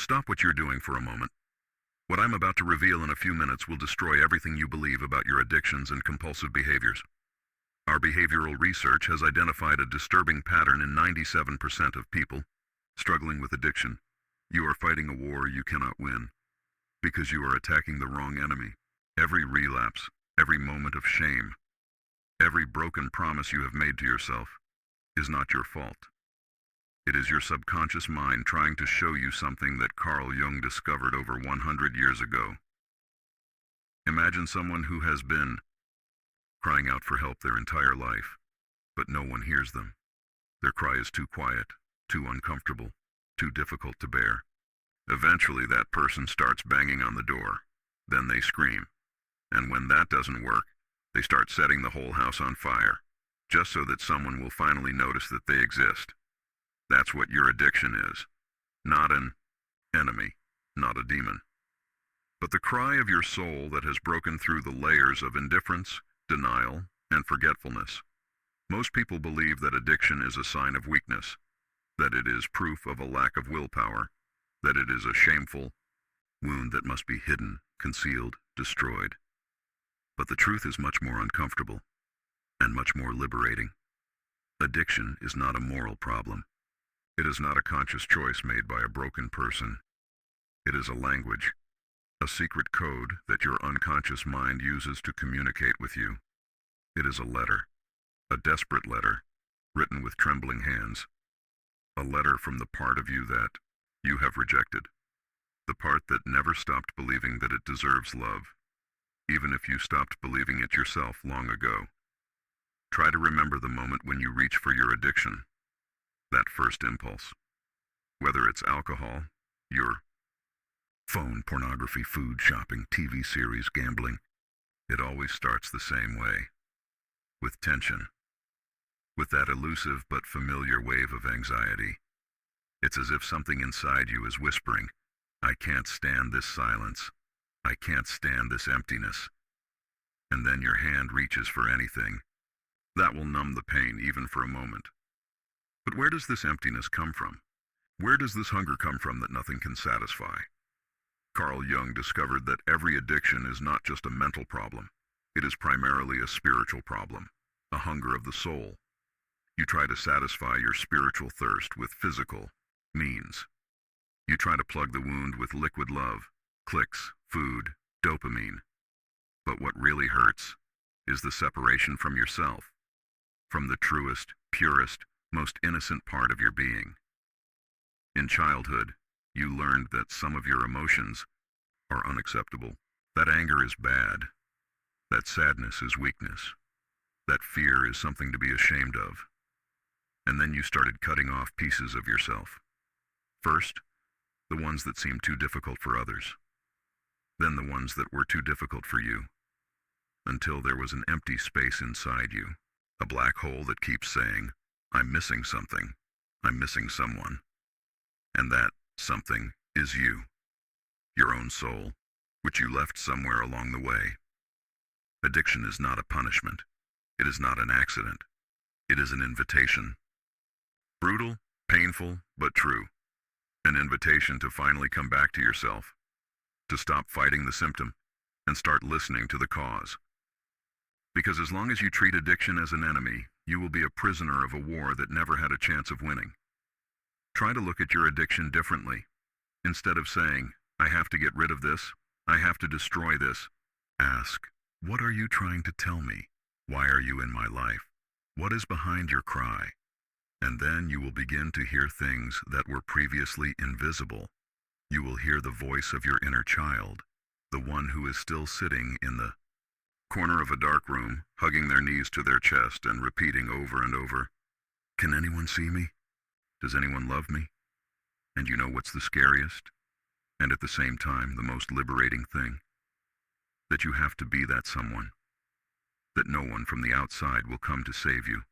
Stop what you're doing for a moment. What I'm about to reveal in a few minutes will destroy everything you believe about your addictions and compulsive behaviors. Our behavioral research has identified a disturbing pattern in 97% of people struggling with addiction. You are fighting a war you cannot win because you are attacking the wrong enemy. Every relapse, every moment of shame, every broken promise you have made to yourself is not your fault. It is your subconscious mind trying to show you something that Carl Jung discovered over 100 years ago. Imagine someone who has been crying out for help their entire life, but no one hears them. Their cry is too quiet, too uncomfortable, too difficult to bear. Eventually that person starts banging on the door. Then they scream. And when that doesn't work, they start setting the whole house on fire, just so that someone will finally notice that they exist. That's what your addiction is. Not an enemy, not a demon, but the cry of your soul that has broken through the layers of indifference, denial, and forgetfulness. Most people believe that addiction is a sign of weakness, that it is proof of a lack of willpower, that it is a shameful wound that must be hidden, concealed, destroyed. But the truth is much more uncomfortable and much more liberating. Addiction is not a moral problem. It is not a conscious choice made by a broken person. It is a language, a secret code that your unconscious mind uses to communicate with you. It is a letter, a desperate letter, written with trembling hands. A letter from the part of you that you have rejected. The part that never stopped believing that it deserves love, even if you stopped believing it yourself long ago. Try to remember the moment when you reach for your addiction, that first impulse. Whether it's alcohol, your phone, pornography, food, shopping, TV series, gambling, it always starts the same way. With tension. With that elusive but familiar wave of anxiety. It's as if something inside you is whispering, I can't stand this silence. I can't stand this emptiness. And then your hand reaches for anything. That will numb the pain even for a moment. But where does this emptiness come from? Where does this hunger come from that nothing can satisfy? Carl Jung discovered that every addiction is not just a mental problem. It is primarily a spiritual problem, a hunger of the soul. You try to satisfy your spiritual thirst with physical means. You try to plug the wound with liquid love, clicks, food, dopamine. But what really hurts is the separation from yourself, from the truest, purest, most innocent part of your being. In childhood, you learned that some of your emotions are unacceptable. That anger is bad. That sadness is weakness. That fear is something to be ashamed of. And then you started cutting off pieces of yourself. First, the ones that seemed too difficult for others. Then the ones that were too difficult for you. Until there was an empty space inside you. A black hole that keeps saying, I'm missing something. I'm missing someone. And that something is you. Your own soul, which you left somewhere along the way. Addiction is not a punishment. It is not an accident. It is an invitation. Brutal, painful, but true. An invitation to finally come back to yourself, to stop fighting the symptom, and start listening to the cause. Because as long as you treat addiction as an enemy, you will be a prisoner of a war that never had a chance of winning. Try to look at your addiction differently. Instead of saying, I have to get rid of this, I have to destroy this, ask, what are you trying to tell me? Why are you in my life? What is behind your cry? And then you will begin to hear things that were previously invisible. You will hear the voice of your inner child, the one who is still sitting in the corner of a dark room, hugging their knees to their chest and repeating over and over, can anyone see me? Does anyone love me? And you know what's the scariest, and at the same time the most liberating thing? That you have to be that someone. That no one from the outside will come to save you.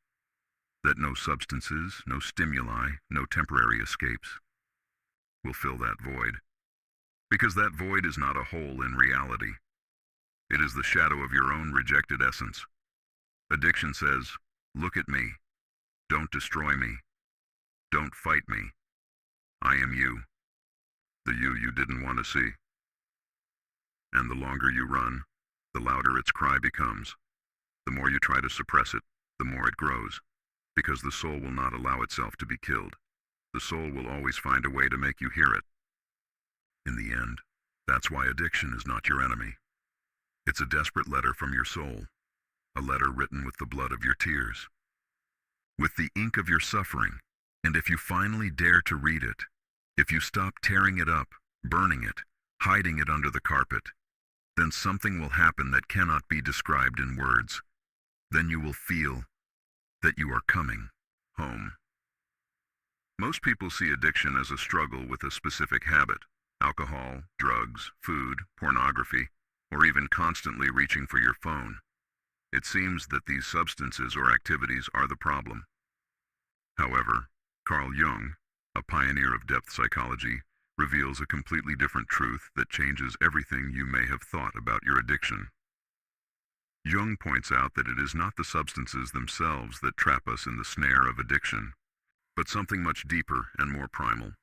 That no substances, no stimuli, no temporary escapes will fill that void. Because that void is not a hole in reality. It is the shadow of your own rejected essence. Addiction says, look at me. Don't destroy me. Don't fight me. I am you. the you didn't want to see. And the longer you run, the louder its cry becomes. The more you try to suppress it, the more it grows, because the soul will not allow itself to be killed. The soul will always find a way to make you hear it. In the end, that's why addiction is not your enemy. It's a desperate letter from your soul, a letter written with the blood of your tears, with the ink of your suffering. And if you finally dare to read it, if you stop tearing it up, burning it, hiding it under the carpet, then something will happen that cannot be described in words. Then you will feel that you are coming home. Most people see addiction as a struggle with a specific habit: alcohol, drugs, food, pornography, or even constantly reaching for your phone. It seems that these substances or activities are the problem. However, Carl Jung, a pioneer of depth psychology, reveals a completely different truth that changes everything you may have thought about your addiction. Jung points out that it is not the substances themselves that trap us in the snare of addiction, but something much deeper and more primal: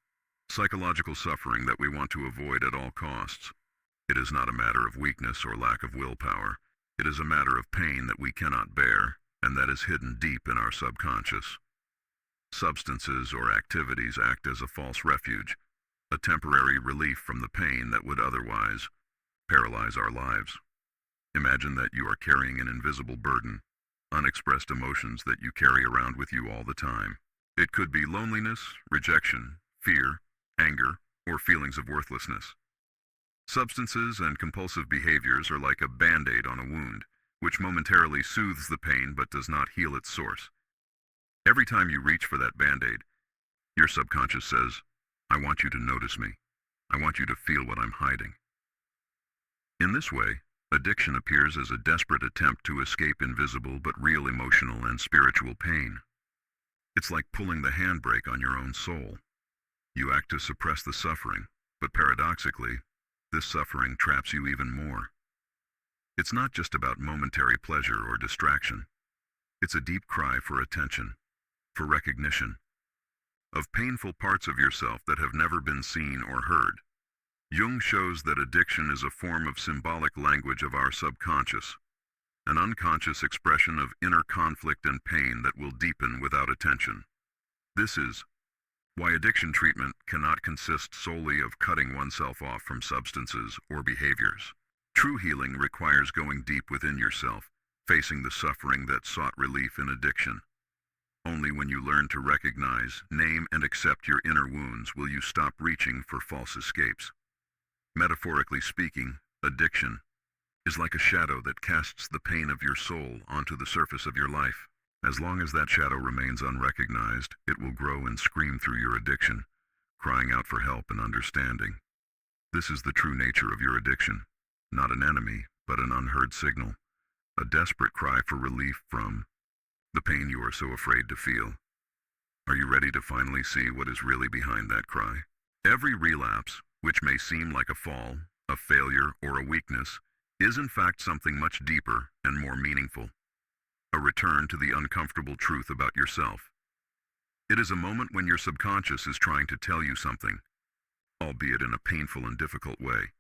psychological suffering that we want to avoid at all costs. It is not a matter of weakness or lack of willpower. It is a matter of pain that we cannot bear, and that is hidden deep in our subconscious. Substances or activities act as a false refuge, a temporary relief from the pain that would otherwise paralyze our lives. Imagine that you are carrying an invisible burden, unexpressed emotions that you carry around with you all the time. It could be loneliness, rejection, fear, anger, or feelings of worthlessness. Substances and compulsive behaviors are like a band-aid on a wound, which momentarily soothes the pain but does not heal its source. Every time you reach for that band-aid, your subconscious says, "I want you to notice me. I want you to feel what I'm hiding." In this way, addiction appears as a desperate attempt to escape invisible but real emotional and spiritual pain. It's like pulling the handbrake on your own soul. You act to suppress the suffering, but paradoxically, this suffering traps you even more. It's not just about momentary pleasure or distraction. It's a deep cry for attention, for recognition, of painful parts of yourself that have never been seen or heard. Jung shows that addiction is a form of symbolic language of our subconscious, an unconscious expression of inner conflict and pain that will deepen without attention. This is why addiction treatment cannot consist solely of cutting oneself off from substances or behaviors. True healing requires going deep within yourself, facing the suffering that sought relief in addiction. Only when you learn to recognize, name, and accept your inner wounds will you stop reaching for false escapes. Metaphorically speaking, addiction is like a shadow that casts the pain of your soul onto the surface of your life. As long as that shadow remains unrecognized, it will grow and scream through your addiction, crying out for help and understanding. This is the true nature of your addiction, not an enemy, but an unheard signal, a desperate cry for relief from the pain you are so afraid to feel. Are you ready to finally see what is really behind that cry? Every relapse, which may seem like a fall, a failure, or a weakness, is in fact something much deeper and more meaningful. A return to the uncomfortable truth about yourself. It is a moment when your subconscious is trying to tell you something, albeit in a painful and difficult way.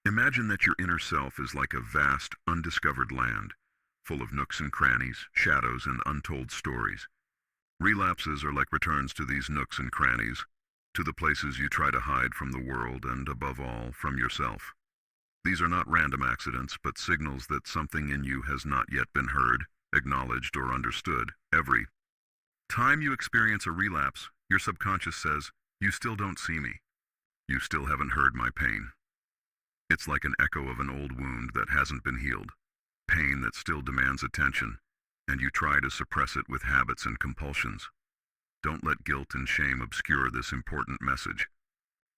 Imagine that your inner self is like a vast, undiscovered land, full of nooks and crannies, shadows, and untold stories. Relapses are like returns to these nooks and crannies, to the places you try to hide from the world and, above all, from yourself. These are not random accidents, but signals that something in you has not yet been heard, acknowledged, or understood. Every time you experience a relapse, your subconscious says, "You still don't see me. You still haven't heard my pain." It's like an echo of an old wound that hasn't been healed, pain that still demands attention, and you try to suppress it with habits and compulsions. Don't let guilt and shame obscure this important message.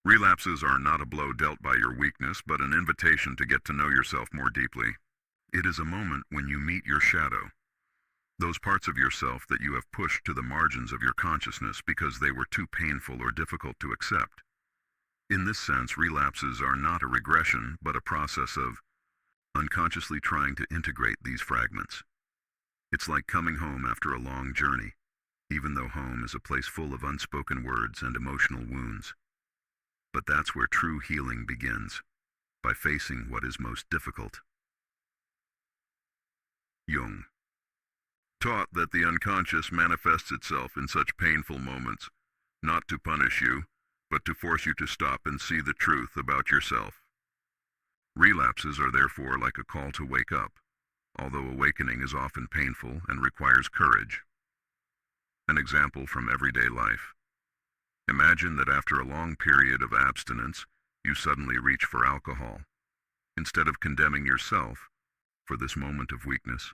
Relapses are not a blow dealt by your weakness, but an invitation to get to know yourself more deeply. It is a moment when you meet your shadow, those parts of yourself that you have pushed to the margins of your consciousness because they were too painful or difficult to accept. In this sense, relapses are not a regression, but a process of unconsciously trying to integrate these fragments. It's like coming home after a long journey, even though home is a place full of unspoken words and emotional wounds. But that's where true healing begins, by facing what is most difficult. Jung taught that the unconscious manifests itself in such painful moments, not to punish you, but to force you to stop and see the truth about yourself. Relapses are therefore like a call to wake up, although awakening is often painful and requires courage. An example from everyday life. Imagine that after a long period of abstinence, you suddenly reach for alcohol. Instead of condemning yourself for this moment of weakness,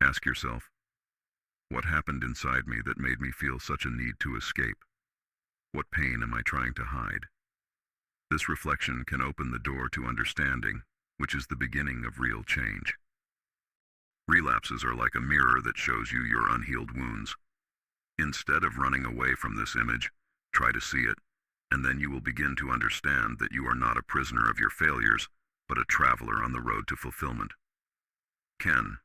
ask yourself, what happened inside me that made me feel such a need to escape? What pain am I trying to hide? This reflection can open the door to understanding, which is the beginning of real change. Relapses are like a mirror that shows you your unhealed wounds. Instead of running away from this image, try to see it, and then you will begin to understand that you are not a prisoner of your failures, but a traveler on the road to fulfillment. Ken,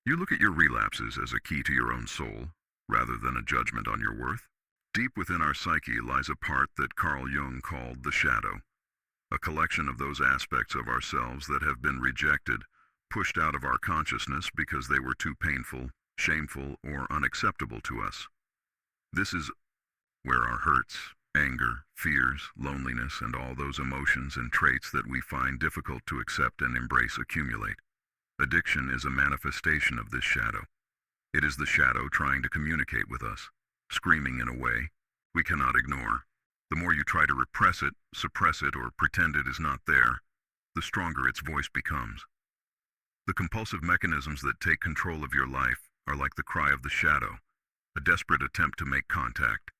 you look at your relapses as a key to your own soul, rather than a judgment on your worth. Deep within our psyche lies a part that Carl Jung called the shadow, a collection of those aspects of ourselves that have been rejected, pushed out of our consciousness because they were too painful, shameful, or unacceptable to us. This is where our hurts, anger, fears, loneliness, and all those emotions and traits that we find difficult to accept and embrace accumulate. Addiction is a manifestation of this shadow. It is the shadow trying to communicate with us, screaming in a way we cannot ignore. The more you try to repress it, suppress it, or pretend it is not there, the stronger its voice becomes. The compulsive mechanisms that take control of your life are like the cry of the shadow, a desperate attempt to make contact.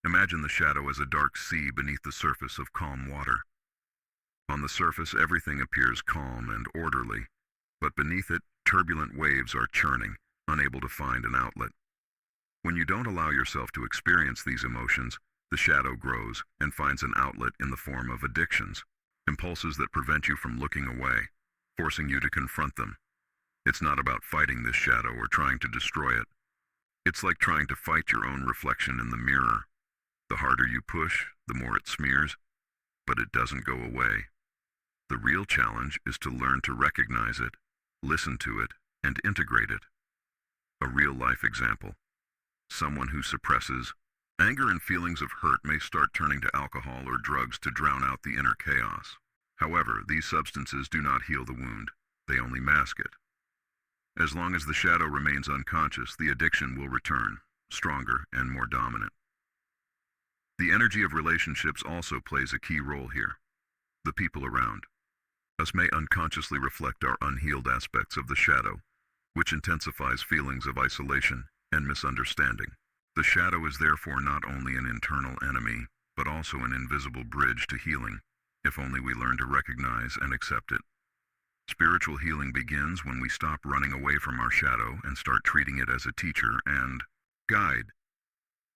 Imagine the shadow as a dark sea beneath the surface of calm water. On the surface, everything appears calm and orderly, but beneath it, turbulent waves are churning, unable to find an outlet. When you don't allow yourself to experience these emotions, the shadow grows and finds an outlet in the form of addictions, impulses that prevent you from looking away, forcing you to confront them. It's not about fighting this shadow or trying to destroy it. It's like trying to fight your own reflection in the mirror. The harder you push, the more it smears, but it doesn't go away. The real challenge is to learn to recognize it, listen to it, and integrate it. A real-life example. Someone who suppresses anger and feelings of hurt may start turning to alcohol or drugs to drown out the inner chaos. However, these substances do not heal the wound. They only mask it. As long as the shadow remains unconscious, the addiction will return, stronger and more dominant. The energy of relationships also plays a key role here. The people around us may unconsciously reflect our unhealed aspects of the shadow, which intensifies feelings of isolation and misunderstanding. The shadow is therefore not only an internal enemy, but also an invisible bridge to healing, if only we learn to recognize and accept it. Spiritual healing begins when we stop running away from our shadow and start treating it as a teacher and guide.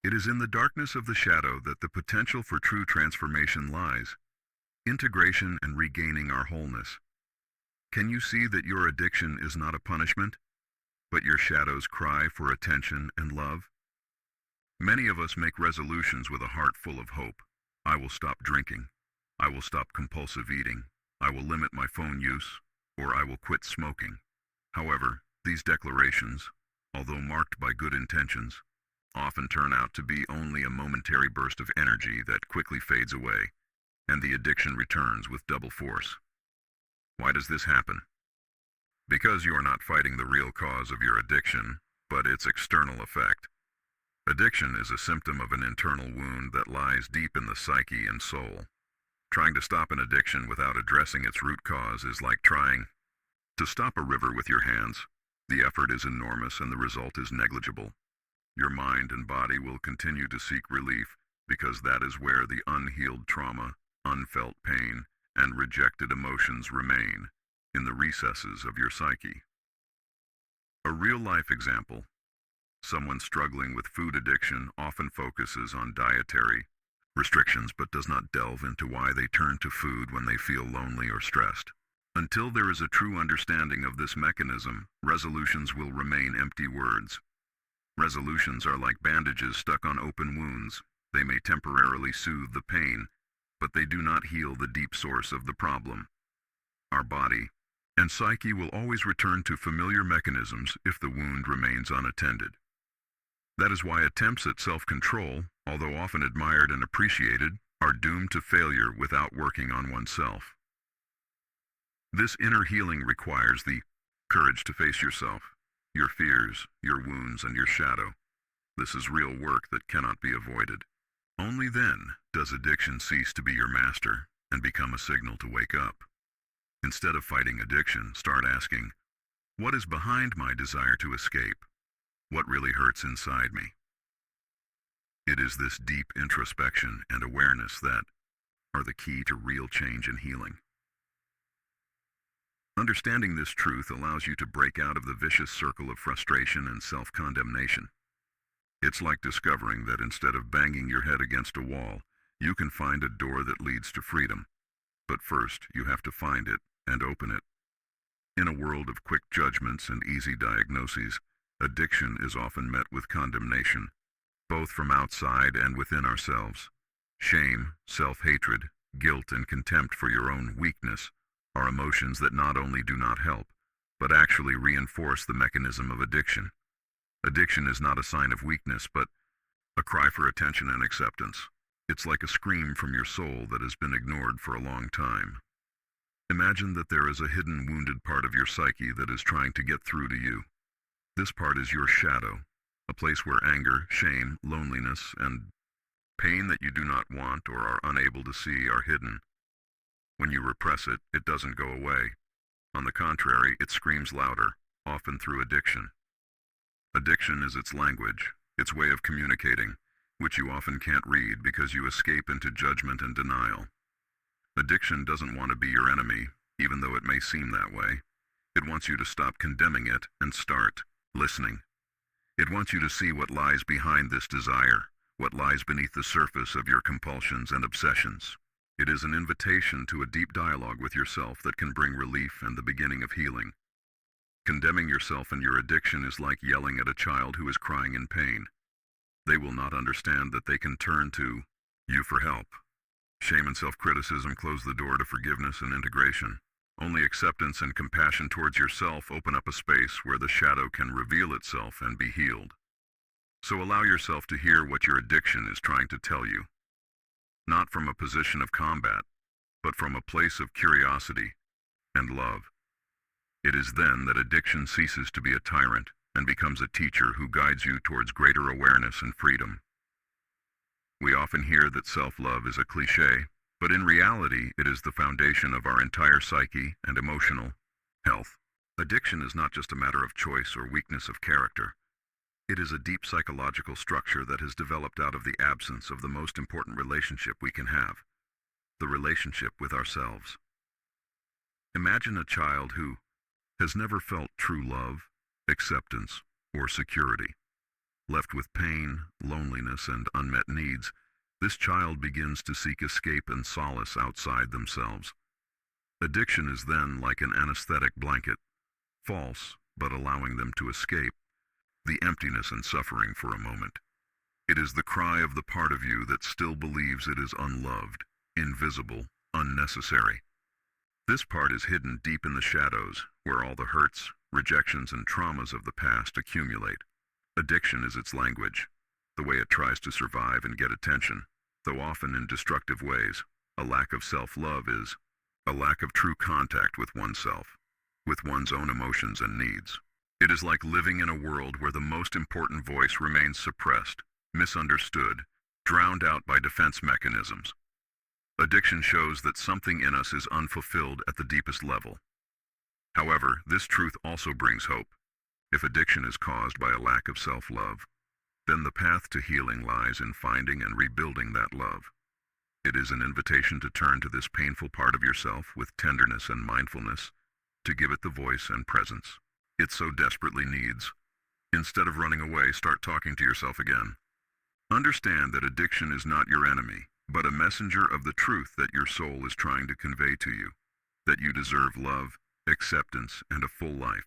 It is in the darkness of the shadow that the potential for true transformation lies, integration and regaining our wholeness. Can you see that your addiction is not a punishment, but your shadow's cry for attention and love? Many of us make resolutions with a heart full of hope. I will stop drinking. I will stop compulsive eating. I will limit my phone use, or I will quit smoking. However, these declarations, although marked by good intentions, often turn out to be only a momentary burst of energy that quickly fades away, and the addiction returns with double force. Why does this happen? Because you are not fighting the real cause of your addiction, but its external effect. Addiction is a symptom of an internal wound that lies deep in the psyche and soul. Trying to stop an addiction without addressing its root cause is like trying to stop a river with your hands. The effort is enormous and the result is negligible. Your mind and body will continue to seek relief because that is where the unhealed trauma, unfelt pain, and rejected emotions remain, in the recesses of your psyche. A real-life example. Someone struggling with food addiction often focuses on dietary restrictions but does not delve into why they turn to food when they feel lonely or stressed. Until there is a true understanding of this mechanism, resolutions will remain empty words. Resolutions are like bandages stuck on open wounds. They may temporarily soothe the pain, but they do not heal the deep source of the problem. Our body and psyche will always return to familiar mechanisms if the wound remains unattended. That is why attempts at self-control, although often admired and appreciated, are doomed to failure without working on oneself. This inner healing requires the courage to face yourself, your fears, your wounds, and your shadow. This is real work that cannot be avoided. Only then does addiction cease to be your master and become a signal to wake up. Instead of fighting addiction, start asking, what is behind my desire to escape? What really hurts inside me? It is this deep introspection and awareness that are the key to real change and healing. Understanding this truth allows you to break out of the vicious circle of frustration and self-condemnation. It's like discovering that instead of banging your head against a wall, you can find a door that leads to freedom. But first, you have to find it and open it. In a world of quick judgments and easy diagnoses, addiction is often met with condemnation, both from outside and within ourselves. Shame, self-hatred, guilt, and contempt for your own weakness are emotions that not only do not help, but actually reinforce the mechanism of addiction. Addiction is not a sign of weakness, but a cry for attention and acceptance. It's like a scream from your soul that has been ignored for a long time. Imagine that there is a hidden wounded part of your psyche that is trying to get through to you. This part is your shadow, a place where anger, shame, loneliness, and pain that you do not want or are unable to see are hidden. When you repress it, it doesn't go away. On the contrary, it screams louder, often through addiction. Addiction is its language, its way of communicating, which you often can't read because you escape into judgment and denial. Addiction doesn't want to be your enemy, even though it may seem that way. It wants you to stop condemning it and start listening. It wants you to see what lies behind this desire, what lies beneath the surface of your compulsions and obsessions. It is an invitation to a deep dialogue with yourself that can bring relief and the beginning of healing. Condemning yourself and your addiction is like yelling at a child who is crying in pain. They will not understand that they can turn to you for help. Shame and self-criticism close the door to forgiveness and integration. Only acceptance and compassion towards yourself open up a space where the shadow can reveal itself and be healed. So allow yourself to hear what your addiction is trying to tell you. Not from a position of combat, but from a place of curiosity and love. It is then that addiction ceases to be a tyrant and becomes a teacher who guides you towards greater awareness and freedom. We often hear that self-love is a cliché, but in reality, it is the foundation of our entire psyche and emotional health. Addiction is not just a matter of choice or weakness of character. It is a deep psychological structure that has developed out of the absence of the most important relationship we can have, the relationship with ourselves. Imagine a child who has never felt true love, acceptance, or security. Left with pain, loneliness, and unmet needs, this child begins to seek escape and solace outside themselves. Addiction is then like an anesthetic blanket, false, but allowing them to escape the emptiness and suffering for a moment. It is the cry of the part of you that still believes it is unloved, invisible, unnecessary. This part is hidden deep in the shadows, where all the hurts, rejections, and traumas of the past accumulate. Addiction is its language, the way it tries to survive and get attention, though often in destructive ways. A lack of self-love is a lack of true contact with oneself, with one's own emotions and needs. It is like living in a world where the most important voice remains suppressed, misunderstood, drowned out by defense mechanisms. Addiction shows that something in us is unfulfilled at the deepest level. However, this truth also brings hope. If addiction is caused by a lack of self-love, then the path to healing lies in finding and rebuilding that love. It is an invitation to turn to this painful part of yourself with tenderness and mindfulness, to give it the voice and presence it so desperately needs. Instead of running away, start talking to yourself again. Understand that addiction is not your enemy, but a messenger of the truth that your soul is trying to convey to you, that you deserve love, acceptance, and a full life,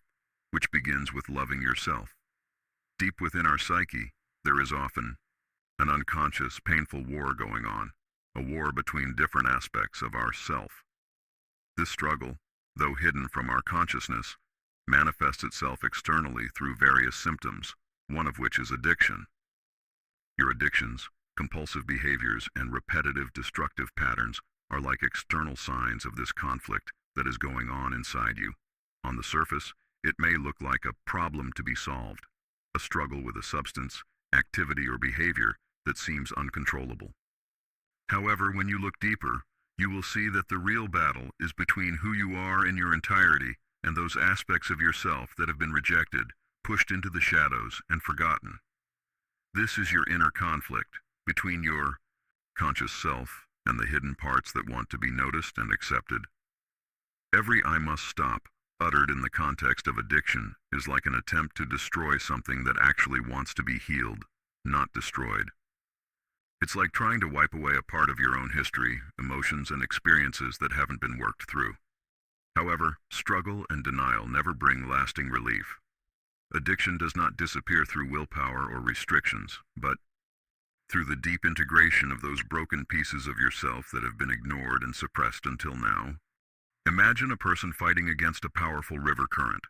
which begins with loving yourself. Deep within our psyche, there is often an unconscious, painful war going on, a war between different aspects of our self. This struggle, though hidden from our consciousness, manifests itself externally through various symptoms, one of which is addiction. Your addictions, compulsive behaviors, and repetitive destructive patterns are like external signs of this conflict that is going on inside you. On the surface, it may look like a problem to be solved, a struggle with a substance, activity, or behavior that seems uncontrollable. However, when you look deeper, you will see that the real battle is between who you are in your entirety and those aspects of yourself that have been rejected, pushed into the shadows, and forgotten. This is your inner conflict between your conscious self and the hidden parts that want to be noticed and accepted. Every "I must stop" uttered in the context of addiction is like an attempt to destroy something that actually wants to be healed, not destroyed. It's like trying to wipe away a part of your own history, emotions, and experiences that haven't been worked through. However, struggle and denial never bring lasting relief. Addiction does not disappear through willpower or restrictions, but through the deep integration of those broken pieces of yourself that have been ignored and suppressed until now. Imagine a person fighting against a powerful river current.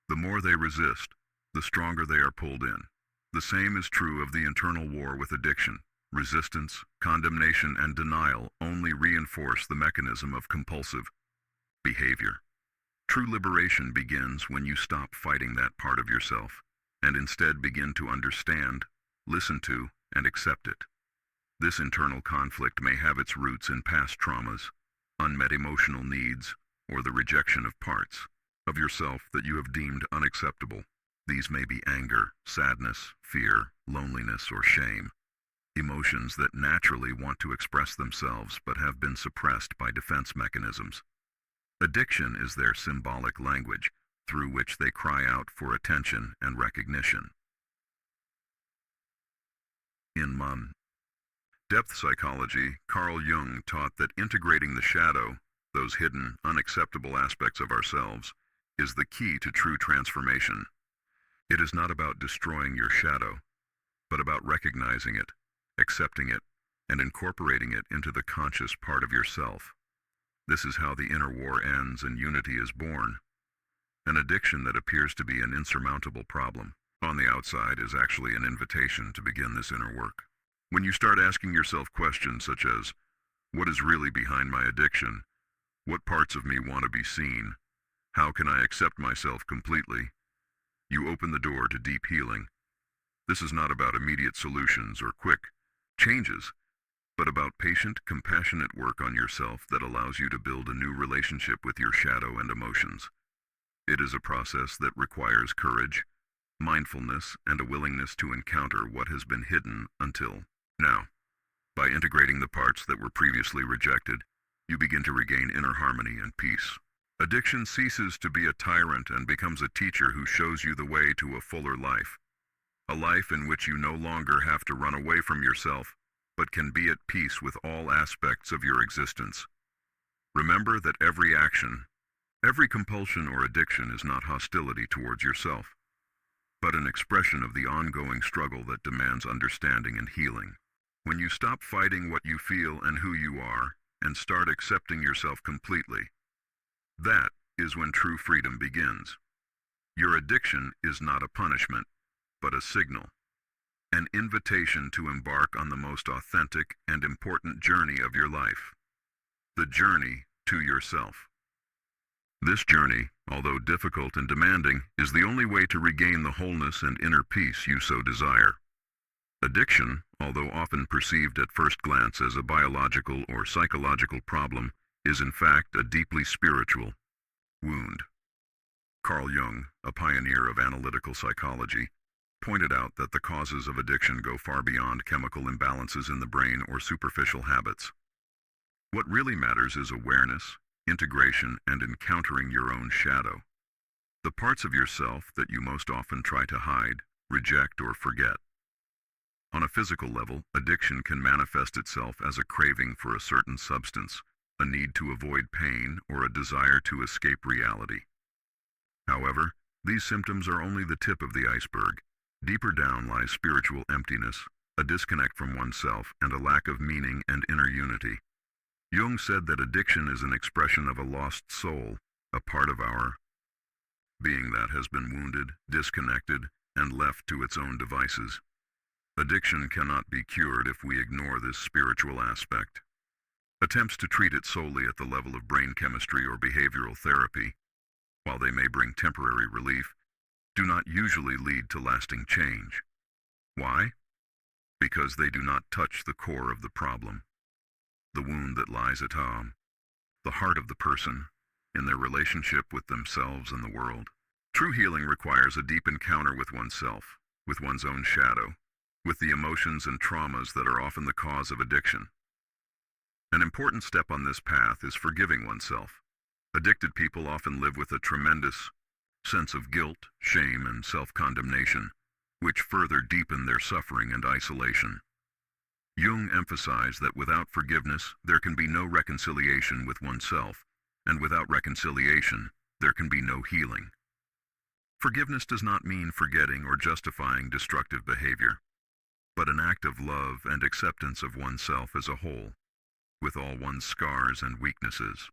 The more they resist, the stronger they are pulled in. The same is true of the internal war with addiction. Resistance, condemnation, and denial only reinforce the mechanism of compulsive behavior. True liberation begins when you stop fighting that part of yourself and instead begin to understand, listen to, and accept it. This internal conflict may have its roots in past traumas, unmet emotional needs, or the rejection of parts of yourself that you have deemed unacceptable. These may be anger, sadness, fear, loneliness, or shame. Emotions that naturally want to express themselves but have been suppressed by defense mechanisms. Addiction is their symbolic language through which they cry out for attention and recognition. In depth psychology, Carl Jung taught that integrating the shadow, those hidden, unacceptable aspects of ourselves, is the key to true transformation. It is not about destroying your shadow, but about recognizing it, accepting it, and incorporating it into the conscious part of yourself. This is how the inner war ends and unity is born. An addiction that appears to be an insurmountable problem on the outside is actually an invitation to begin this inner work. When you start asking yourself questions such as, what is really behind my addiction? What parts of me want to be seen? How can I accept myself completely? You open the door to deep healing. This is not about immediate solutions or quick changes, but about patient, compassionate work on yourself that allows you to build a new relationship with your shadow and emotions. It is a process that requires courage, mindfulness, and a willingness to encounter what has been hidden until now. By integrating the parts that were previously rejected, you begin to regain inner harmony and peace. Addiction ceases to be a tyrant and becomes a teacher who shows you the way to a fuller life. A life in which you no longer have to run away from yourself, but can be at peace with all aspects of your existence. Remember that every action, every compulsion or addiction is not hostility towards yourself, but an expression of the ongoing struggle that demands understanding and healing. When you stop fighting what you feel and who you are, and start accepting yourself completely, that is when true freedom begins. Your addiction is not a punishment, but a signal, an invitation to embark on the most authentic and important journey of your life, the journey to yourself. This journey, although difficult and demanding, is the only way to regain the wholeness and inner peace you so desire. Addiction, although often perceived at first glance as a biological or psychological problem, is in fact a deeply spiritual wound. Carl Jung, a pioneer of analytical psychology, pointed out that the causes of addiction go far beyond chemical imbalances in the brain or superficial habits. What really matters is awareness, integration, and encountering your own shadow, the parts of yourself that you most often try to hide, reject, or forget. On a physical level, addiction can manifest itself as a craving for a certain substance, a need to avoid pain, or a desire to escape reality. However, these symptoms are only the tip of the iceberg. Deeper down lies spiritual emptiness, a disconnect from oneself, and a lack of meaning and inner unity. Jung said that addiction is an expression of a lost soul, a part of our being that has been wounded, disconnected, and left to its own devices. Addiction cannot be cured if we ignore this spiritual aspect. Attempts to treat it solely at the level of brain chemistry or behavioral therapy, while they may bring temporary relief, do not usually lead to lasting change. Why? Because they do not touch the core of the problem, the wound that lies at home, the heart of the person, in their relationship with themselves and the world. True healing requires a deep encounter with oneself, with one's own shadow, with the emotions and traumas that are often the cause of addiction. An important step on this path is forgiving oneself. Addicted people often live with a tremendous sense of guilt, shame, and self-condemnation, which further deepen their suffering and isolation. Jung emphasized that without forgiveness, there can be no reconciliation with oneself, and without reconciliation, there can be no healing. Forgiveness does not mean forgetting or justifying destructive behavior, but an act of love and acceptance of oneself as a whole, with all one's scars and weaknesses.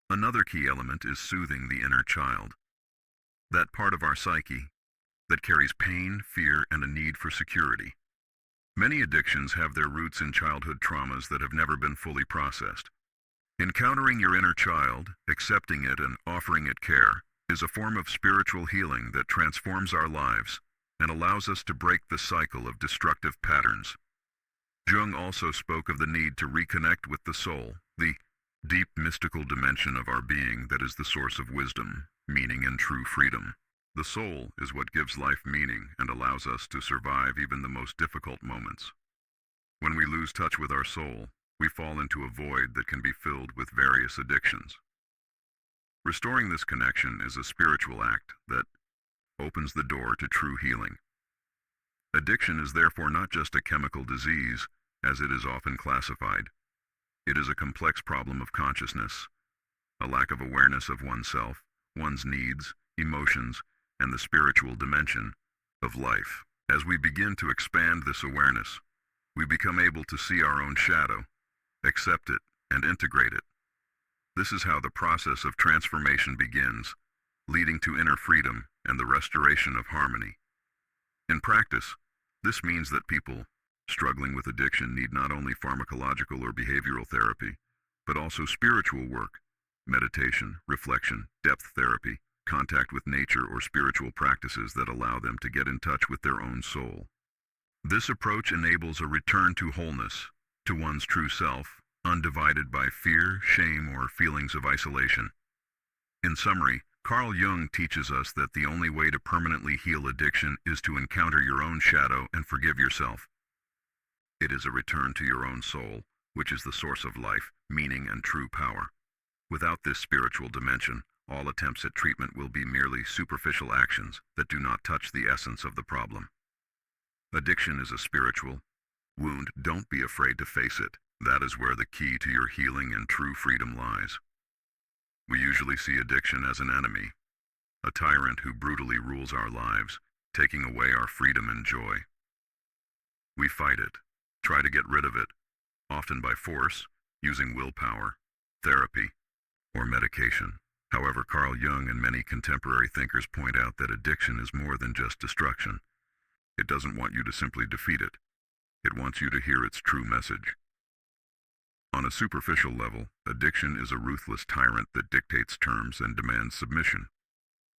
Another key element is soothing the inner child, that part of our psyche that carries pain, fear, and a need for security. Many addictions have their roots in childhood traumas that have never been fully processed. Encountering your inner child, accepting it, and offering it care is a form of spiritual healing that transforms our lives and allows us to break the cycle of destructive patterns. Jung also spoke of the need to reconnect with the soul, the deep mystical dimension of our being that is the source of wisdom, meaning, and true freedom. The soul is what gives life meaning and allows us to survive even the most difficult moments. When we lose touch with our soul, we fall into a void that can be filled with various addictions. Restoring this connection is a spiritual act that opens the door to true healing. Addiction is therefore not just a chemical disease, as it is often classified. It is a complex problem of consciousness, a lack of awareness of oneself, one's needs, emotions, and the spiritual dimension of life. As we begin to expand this awareness, we become able to see our own shadow, accept it, and integrate it. This is how the process of transformation begins, leading to inner freedom and the restoration of harmony. In practice, this means that people struggling with addiction need not only pharmacological or behavioral therapy, but also spiritual work, meditation, reflection, depth therapy, contact with nature, or spiritual practices that allow them to get in touch with their own soul. This approach enables a return to wholeness, to one's true self, undivided by fear, shame, or feelings of isolation. In summary, Carl Jung teaches us that the only way to permanently heal addiction is to encounter your own shadow and forgive yourself. It is a return to your own soul, which is the source of life, meaning, and true power. Without this spiritual dimension, all attempts at treatment will be merely superficial actions that do not touch the essence of the problem. Addiction is a spiritual wound. Don't be afraid to face it. That is where the key to your healing and true freedom lies. We usually see addiction as an enemy, a tyrant who brutally rules our lives, taking away our freedom and joy. We fight it, try to get rid of it, often by force, using willpower, therapy, or medication. However, Carl Jung and many contemporary thinkers point out that addiction is more than just destruction. It doesn't want you to simply defeat it. It wants you to hear its true message. On a superficial level, addiction is a ruthless tyrant that dictates terms and demands submission.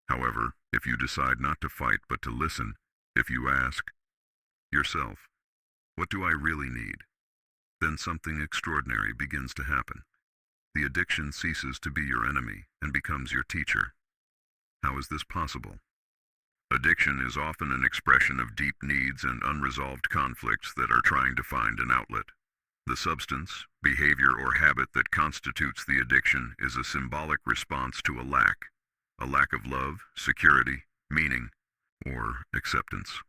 However, if you decide not to fight but to listen, if you ask yourself, "What do I really need?" then something extraordinary begins to happen. The addiction ceases to be your enemy and becomes your teacher. How is this possible? Addiction is often an expression of deep needs and unresolved conflicts that are trying to find an outlet. The substance, behavior, or habit that constitutes the addiction is a symbolic response to a lack of love, security, meaning, or acceptance.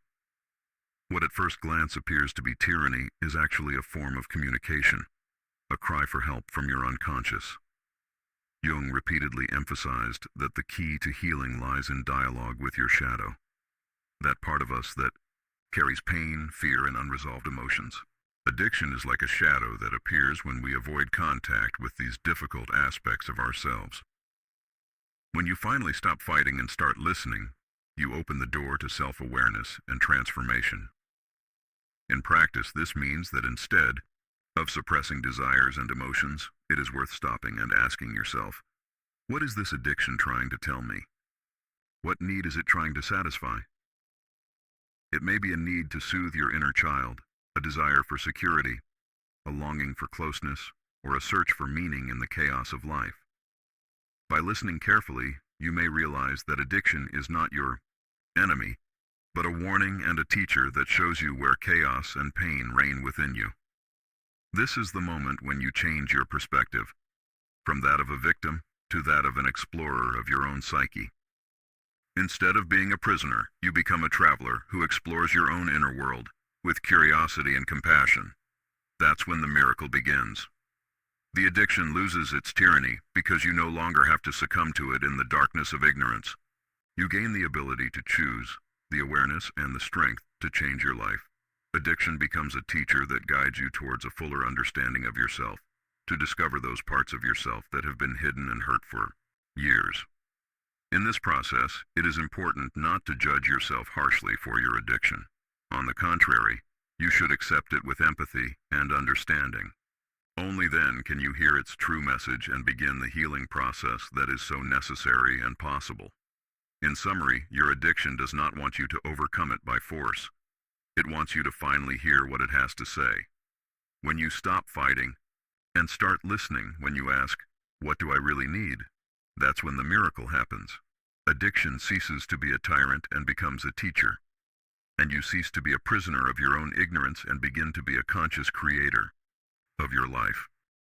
What at first glance appears to be tyranny is actually a form of communication, a cry for help from your unconscious. Jung repeatedly emphasized that the key to healing lies in dialogue with your shadow, that part of us that carries pain, fear, and unresolved emotions. Addiction is like a shadow that appears when we avoid contact with these difficult aspects of ourselves. When you finally stop fighting and start listening, you open the door to self-awareness and transformation. In practice, this means that instead of suppressing desires and emotions, it is worth stopping and asking yourself, what is this addiction trying to tell me? What need is it trying to satisfy? It may be a need to soothe your inner child, a desire for security, a longing for closeness, or a search for meaning in the chaos of life. By listening carefully, you may realize that addiction is not your enemy, but a warning and a teacher that shows you where chaos and pain reign within you. This is the moment when you change your perspective, from that of a victim to that of an explorer of your own psyche. Instead of being a prisoner, you become a traveler who explores your own inner world with curiosity and compassion. That's when the miracle begins. The addiction loses its tyranny because you no longer have to succumb to it in the darkness of ignorance. You gain the ability to choose, the awareness and the strength to change your life. Addiction becomes a teacher that guides you towards a fuller understanding of yourself, to discover those parts of yourself that have been hidden and hurt for years. In this process, it is important not to judge yourself harshly for your addiction. On the contrary, you should accept it with empathy and understanding. Only then can you hear its true message and begin the healing process that is so necessary and possible. In summary, your addiction does not want you to overcome it by force. It wants you to finally hear what it has to say. When you stop fighting and start listening, when you ask, what do I really need? That's when the miracle happens. Addiction ceases to be a tyrant and becomes a teacher. And you cease to be a prisoner of your own ignorance and begin to be a conscious creator of your life.